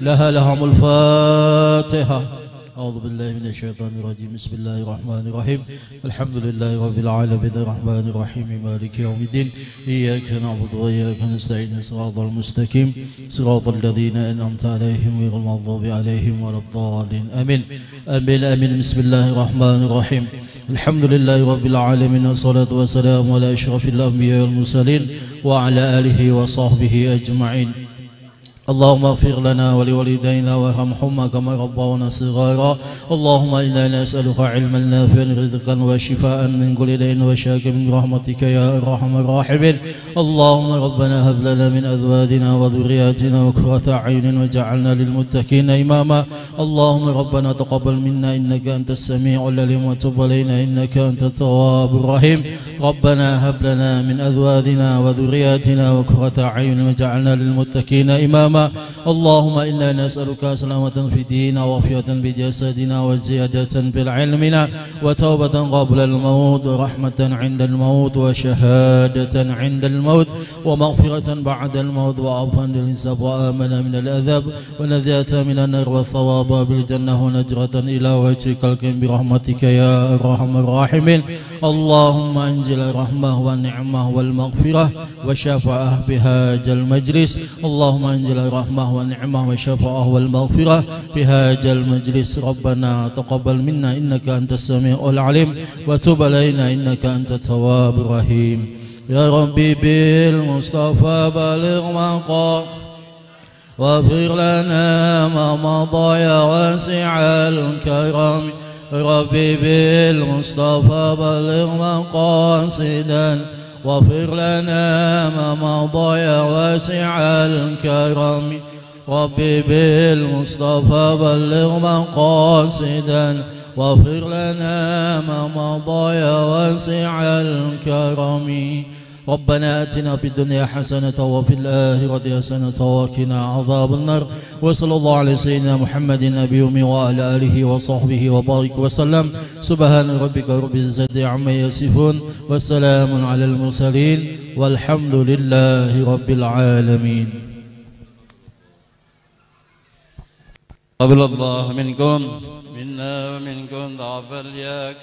Speaker 4: لهم الفاتحة. أعوذ بالله من الشيطان الرجيم. بسم الله الرحمن الرحيم. الحمد لله رب العالمين الرحمن الرحيم مالك يوم الدين. إياك نعبد وإياك نستعين صراط المستقيم صراط الذين أنعمت عليهم غير المغضوب عليهم ولا الضالين. آمين آمين آمين. بسم الله الرحمن الرحيم. الحمد لله رب العالمين والصلاة والسلام على أشرف الأنبياء والمرسلين وعلى آله وصحبه أجمعين. اللهم اغفر لنا ولوالدينا وارحمهما كما ربونا صغارا. اللهم إنا نسألك علما نافعا رزقا وشفاء من كل داء وشفاء من رحمتك يا أرحم الراحمين. اللهم ربنا هب لنا من أزواجنا وذرياتنا قرة أعين وجعلنا للمتقين إماما. اللهم ربنا تقبل منا إنك أنت السميع العليم وتب علينا إنك أنت التواب الرحيم. ربنا هب لنا من أزواجنا وذرياتنا قرة أعين وجعلنا للمتقين إماما. اللهم إنا نسألك سلامة في ديننا وعافية بجسدنا وزيادة في علمنا وتوبة قبل الموت ورحمة عند الموت وشهادة عند الموت ومغفرة بعد الموت وعفوا للحساب وآمنا من العذاب ونجاة من النار والثواب بالجنة ونجرة إلى وجهك الكريم برحمتك يا أرحم الراحمين. اللهم أنزل الرحمة والنعمة والمغفرة وشفاعة بهذا المجلس. اللهم أنزل الرحمة والنعمة والشفاعة والمغفرة بهذا المجلس. ربنا تقبل منا إنك أنت السميع العليم وتب علينا إنك أنت التواب الرحيم. يا ربي بالمصطفى بلغ مقام واغفر لنا ما مضى يا واسع الكرم. ربي بالمصطفى بلغ مقاصدا واغفر لنا ما مضى يا واسع الكرم. ربي بالمصطفى بلغ مقاصدا واغفر لنا ما مضى يا واسع الكرم. ربنا آتنا في الدنيا حسنة وفي الآخرة حسنة وقنا عذاب النار. وصلى الله على سيدنا محمد النبي وعلى آله وصحبه وبارك وسلم. سبحان ربك رب العزة عما يصفون والسلام على المرسلين والحمد لله رب العالمين.
Speaker 2: قبل الله منكم منا ومنكم ضعف الياك